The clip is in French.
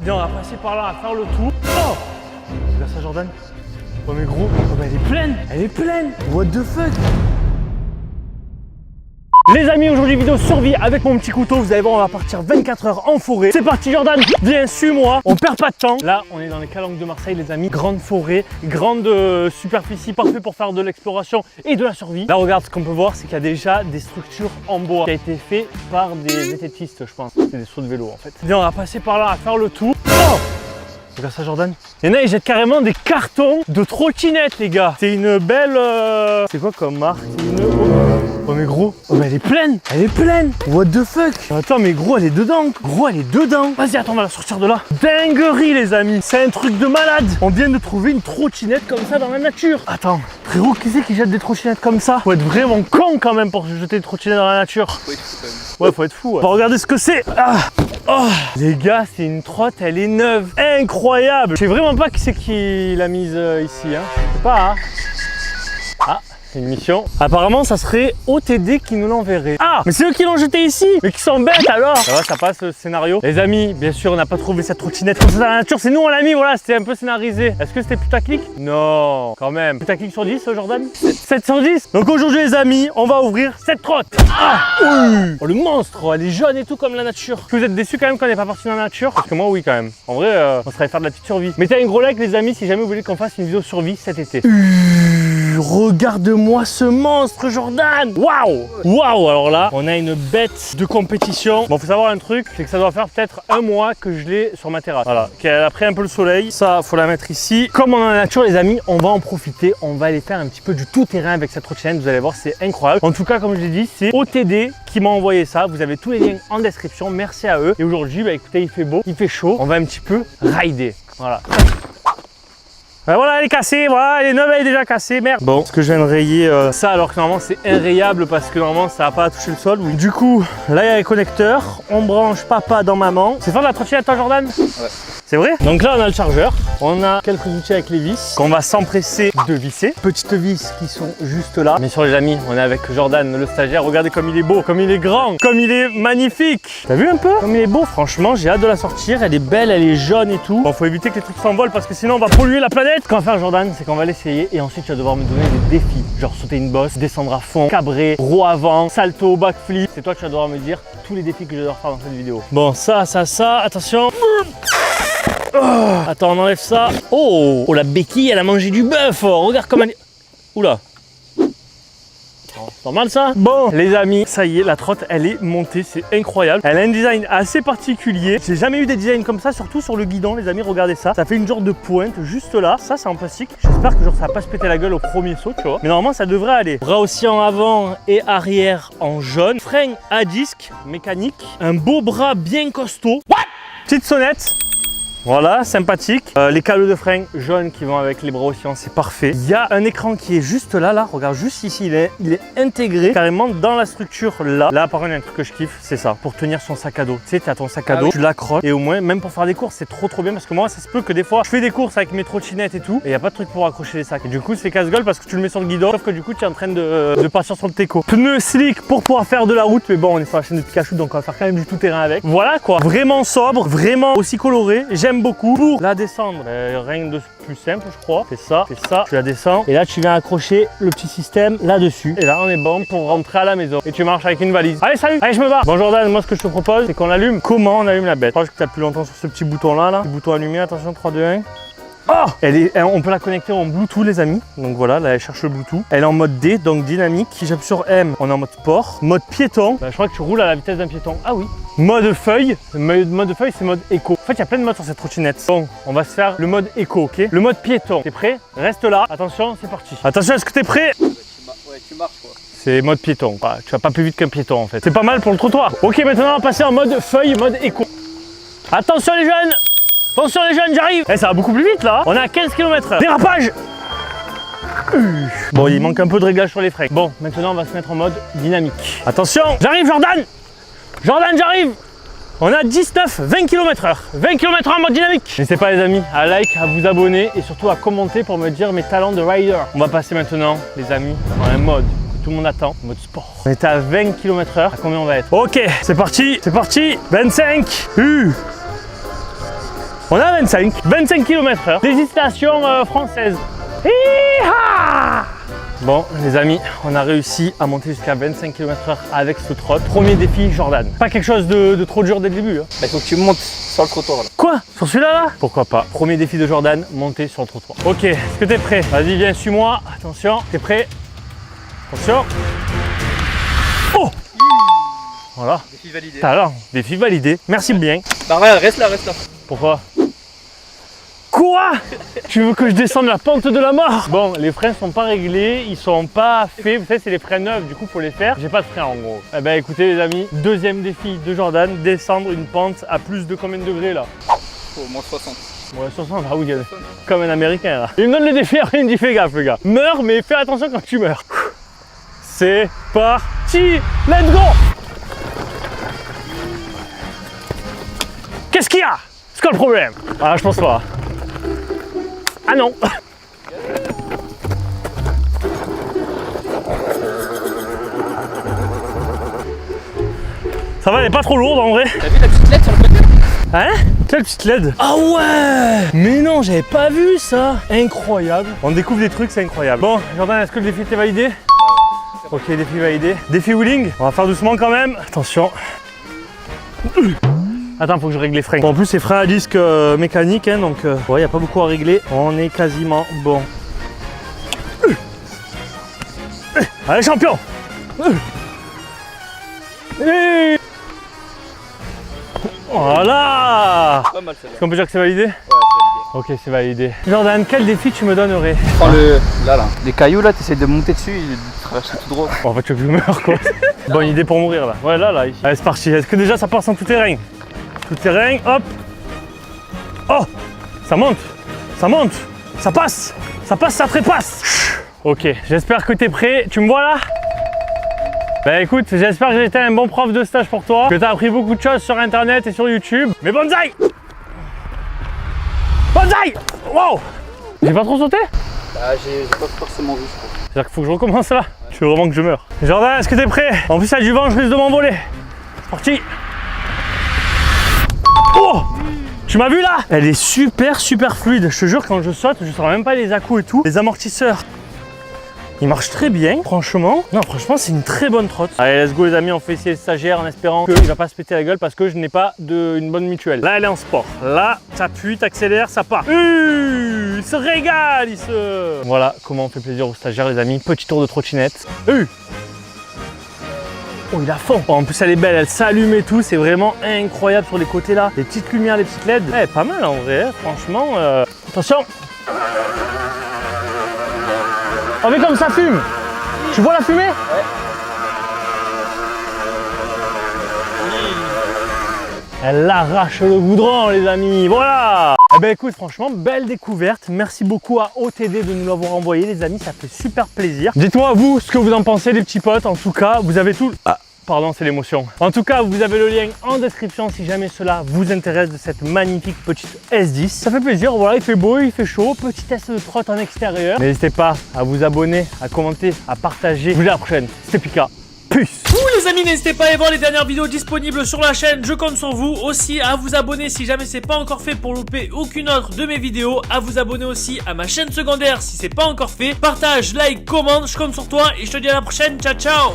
Viens, on va passer par là, à faire le tour. Oh, regarde ça, Jordan. Oh mais gros, oh, bah, elle est pleine. Elle est pleine. What the fuck? Les amis, aujourd'hui vidéo survie avec mon petit couteau. Vous allez voir, on va partir 24 heures en forêt. C'est parti Jordan, viens, suis-moi. On perd pas de temps. Là, on est dans les calanques de Marseille les amis. Grande forêt, grande superficie, parfait pour faire de l'exploration et de la survie. Là, regarde, ce qu'on peut voir, c'est qu'il y a déjà des structures en bois qui a été fait par des vététistes, je pense. C'est des sauts de vélo en fait. Viens, on va passer par là à faire le tour. Oh! Regarde ça Jordan. Il y en a, ils jettent carrément des cartons de trottinettes les gars. C'est une belle... C'est quoi comme marque? Oh mais gros, oh mais elle est pleine. Elle est pleine. What the fuck? Attends mais gros, elle est dedans. Gros, elle est dedans. Vas-y, attends, on va la sortir de là. Dinguerie les amis. C'est un truc de malade. On vient de trouver une trottinette comme ça dans la nature. Attends, frérot, qui c'est qui jette des trottinettes comme ça? Faut être vraiment con quand même pour jeter des trottinettes dans la nature. Faut être fou quand même. Ouais, faut être fou. Ouais. On va regarder ce que c'est. Ah. Oh, les gars, c'est une trotte, elle est neuve. Incroyable. Je sais vraiment pas qui c'est qui l'a mise ici. Hein. Je sais pas. Hein. Ah. Une mission. Apparemment, ça serait OTD qui nous l'enverrait. Ah, mais c'est eux qui l'ont jeté ici. Mais qui sont bêtes alors. Ça va, ça passe le scénario. Les amis, bien sûr, on n'a pas trouvé cette trottinette comme ça dans la nature. C'est nous, on l'a mis, voilà, c'était un peu scénarisé. Est-ce que c'était putaclic? Non, quand même. Putaclic sur 10, Jordan? 7 sur 10. Donc aujourd'hui, les amis, on va ouvrir cette trotte. Ah, oui. Oh, le monstre, elle est jaune et tout comme la nature. Est-ce que vous êtes déçus quand même qu'on n'est pas parti dans la nature? Parce que moi, oui, quand même. En vrai, on serait faire de la petite survie. Mettez un gros like, les amis, si jamais vous voulez qu'on fasse une vidéo survie cet été. Regarde-moi ce monstre Jordan. Waouh. Waouh. Alors là, on a une bête de compétition. Bon, faut savoir un truc, c'est que ça doit faire peut-être un mois que je l'ai sur ma terrasse. Voilà, qu'elle a pris un peu le soleil. Ça, faut la mettre ici. Comme on est en nature, les amis, on va en profiter. On va aller faire un petit peu du tout-terrain avec cette trottinette. Vous allez voir, c'est incroyable. En tout cas, comme je l'ai dit, c'est OTD qui m'a envoyé ça. Vous avez tous les liens en description. Merci à eux. Et aujourd'hui, bah écoutez, il fait beau, il fait chaud. On va un petit peu rider. Voilà. Ben voilà, elle est cassée, voilà, elle est neuve, elle est déjà cassée, merde. Bon, est-ce que je viens de rayer ça alors que normalement c'est inrayable parce que normalement ça va pas toucher le sol. Oui. Du coup, là il y a les connecteurs, on branche papa dans maman. C'est faire de la trottinette toi Jordan? Ouais. C'est vrai? Donc là on a le chargeur, on a quelques outils avec les vis qu'on va s'empresser de visser. Petites vis qui sont juste là. Bien sûr les amis, on est avec Jordan le stagiaire, regardez comme il est beau, comme il est grand, comme il est magnifique. T'as vu un peu? Comme il est beau, franchement j'ai hâte de la sortir, elle est belle, elle est jaune et tout. Bon, faut éviter que les trucs s'envolent parce que sinon on va polluer la planète. Ce qu'on va faire Jordan, c'est qu'on va l'essayer et ensuite tu vas devoir me donner des défis. Genre sauter une bosse, descendre à fond, cabrer, roue avant, salto, backflip. C'est toi qui vas devoir me dire tous les défis que je dois faire dans cette vidéo. Bon, ça, attention. Oh, attends, on enlève ça. Oh, la béquille, elle a mangé du bœuf. Oh, regarde comme elle est... Oula. C'est normal ça? Bon les amis, ça y est, la trotte elle est montée, c'est incroyable. Elle a un design assez particulier. J'ai jamais eu des designs comme ça, surtout sur le guidon les amis, regardez ça. Ça fait une genre de pointe juste là, ça c'est en plastique. J'espère que genre ça va pas se péter la gueule au premier saut, tu vois. Mais normalement ça devrait aller. Bras aussi en avant et arrière en jaune. Frein à disque mécanique. Un beau bras bien costaud. What? Petite sonnette. Voilà, sympathique. Les câbles de frein jaunes qui vont avec les bras oscillants, c'est parfait. Il y a un écran qui est juste là, regarde juste ici, il est intégré carrément dans la structure là. Là par contre, il y a un truc que je kiffe, c'est ça, pour tenir son sac à dos. Tu sais, tu as ton sac à dos, tu l'accroches et au moins, même pour faire des courses, c'est trop bien parce que moi, ça se peut que des fois, je fais des courses avec mes trottinettes et tout et il n'y a pas de truc pour accrocher les sacs. Et du coup, c'est casse-gueule parce que tu le mets sur le guidon, sauf que du coup, tu es en train de partir sur le teco. Pneus slick pour pouvoir faire de la route, mais bon, on est sur la chaîne de Pikachu, donc on va faire quand même du tout-terrain avec. Voilà quoi, vraiment sobre, vraiment aussi coloré. J'aime beaucoup. Pour la descendre, rien de plus simple je crois. Fais ça, tu la descends et là tu viens accrocher le petit système là-dessus. Et là on est bon pour rentrer à la maison. Et tu marches avec une valise. Allez salut, allez je me barre. Bon Jordan, moi ce que je te propose c'est qu'on allume. Comment on allume la bête? Je crois que tu as plus longtemps sur ce petit bouton là. Petit bouton allumé, attention 3, 2, 1. Oh, on peut la connecter en Bluetooth les amis. Donc voilà, là elle cherche le Bluetooth. Elle est en mode D, donc dynamique. Si j'appuie sur M, on est en mode sport. Mode piéton, bah, je crois que tu roules à la vitesse d'un piéton. Ah oui. Mode feuille, mode feuille c'est mode éco. En fait il y a plein de modes sur cette trottinette. Donc on va se faire le mode éco, ok? Le mode piéton, t'es prêt? Reste là, attention c'est parti. Attention, est-ce que t'es prêt? Ouais, tu marches quoi. C'est mode piéton, bah, tu vas pas plus vite qu'un piéton en fait. C'est pas mal pour le trottoir. Ok, maintenant on va passer en mode feuille, mode éco. Attention les jeunes! Attention les jeunes, j'arrive. Ça va beaucoup plus vite là. On est à 15 km/h. Dérapage. Bon, il manque un peu de réglage sur les freins. Bon, maintenant on va se mettre en mode dynamique. Attention, j'arrive Jordan. Jordan, j'arrive. On a 19-20 km/h. 20 km/h en mode dynamique. N'hésitez pas les amis à like, à vous abonner et surtout à commenter pour me dire mes talents de rider. On va passer maintenant les amis dans un mode que tout le monde attend, mode sport. On est à 20 km/h. À combien on va être? Ok, c'est parti, 25. On est à 25 km/h. Législation française. Hi-ha! Bon les amis, on a réussi à monter jusqu'à 25 km/h avec ce trot. Premier défi Jordan. Pas quelque chose de trop dur dès le début. Hein. Bah, il faut que tu montes sur le trottoir là. Quoi? Sur celui-là là? Pourquoi pas? Premier défi de Jordan, monter sur le trottoir. Ok, est-ce que t'es prêt? Vas-y, viens, suis-moi. Attention, t'es prêt? Attention. Oh! Voilà. Défi validé. Alors, défi validé. Merci bien. Bah regarde, reste là, reste là. Pourquoi? Quoi? Tu veux que je descende la pente de la mort? Bon, les freins sont pas réglés, ils sont pas faits. Vous savez, c'est les freins neufs, du coup, faut les faire. J'ai pas de freins en gros. Eh ben, écoutez, les amis, deuxième défi de Jordan, descendre une pente à plus de combien de degrés là? Au moins 60. Ouais, 60, ah oui, comme un américain là. Il me donne le défi, après il me dit fais gaffe, les gars. Meurs, mais fais attention quand tu meurs. C'est parti, let's go! Qu'est-ce qu'il y a? C'est quoi le problème? Ah, je pense pas. Ah non! Ça va, elle est pas trop lourde en vrai. T'as vu la petite lettre sur le côté? Hein? Quelle petite LED? Ah ouais! Mais non, j'avais pas vu ça! Incroyable! On découvre des trucs, c'est incroyable. Bon, Jordan, est-ce que le défi était validé? Ok, défi validé. Défi wheeling, on va faire doucement quand même. Attention. Attends, faut que je règle les freins. Bon, en plus, c'est freins à disque mécanique, hein, donc ouais, y a pas beaucoup à régler. On est quasiment bon. Allez, champion! Voilà! Pas mal celle-là. Est-ce qu'on peut dire que c'est validé? Ouais, c'est validé. Ok, c'est validé. Jordan, quel défi tu me donnerais? Prends le. Là. Les cailloux là, t'essaies de monter dessus et de traverser tout droit. Bon, en fait, tu veux que je meure quoi. Bonne idée pour mourir là. Ouais, là, ici. Allez, c'est parti. Est-ce que déjà ça passe en tout terrain? Tout terrain, hop. Oh! Ça monte! Ça monte! Ça passe! Ça passe, ça trépasse! Ok, j'espère que t'es prêt. Tu me vois là? Bah écoute, j'espère que j'ai été un bon prof de stage pour toi, que t'as appris beaucoup de choses sur internet et sur YouTube. Mais bonsaï! Bonsaï! Wow! J'ai pas trop sauté? Bah, j'ai pas forcément vu, je crois. C'est-à-dire qu'il faut que je recommence là? Tu veux vraiment que je meure? Jordan, est-ce que t'es prêt? En plus, il y a du vent, je risque de m'envoler. C'est parti! Oh! Tu m'as vu là? Elle est super fluide. Je te jure, quand je saute, je sens même pas les à-coups et tout. Les amortisseurs. Il marche très bien, franchement. Non, franchement, c'est une très bonne trotte. Allez, let's go les amis, on fait essayer le stagiaire en espérant qu'il va pas se péter la gueule parce que je n'ai pas une bonne mutuelle. Là, elle est en sport. Là, t'appuies, t'accélères, ça part. Il se régale, il se... Voilà comment on fait plaisir aux stagiaires les amis. Petit tour de trottinette. Oh, il a fond. Oh, en plus, elle est belle, elle s'allume et tout. C'est vraiment incroyable sur les côtés là. Les petites lumières, les petites LED. Eh, pas mal en vrai, franchement. Attention. Oh mais comme ça fume! Tu vois la fumée? Ouais. Elle arrache le goudron les amis, voilà! Eh ben écoute, franchement, belle découverte. Merci beaucoup à OTD de nous l'avoir envoyé les amis, ça fait super plaisir. Dites-moi vous ce que vous en pensez les petits potes, en tout cas, vous avez tout... Ah. Pardon, c'est l'émotion. En tout cas, vous avez le lien en description si jamais cela vous intéresse de cette magnifique petite S10. Ça fait plaisir, voilà, il fait beau, il fait chaud, petit test de trotte en extérieur. N'hésitez pas à vous abonner, à commenter, à partager. Je vous dis à la prochaine, c'était Pika. Peace. Les amis, n'hésitez pas à aller voir les dernières vidéos disponibles sur la chaîne, je compte sur vous. Aussi à vous abonner si jamais c'est pas encore fait pour louper aucune autre de mes vidéos. À vous abonner aussi à ma chaîne secondaire si c'est pas encore fait. Partage, like, commente, je compte sur toi et je te dis à la prochaine, ciao ciao.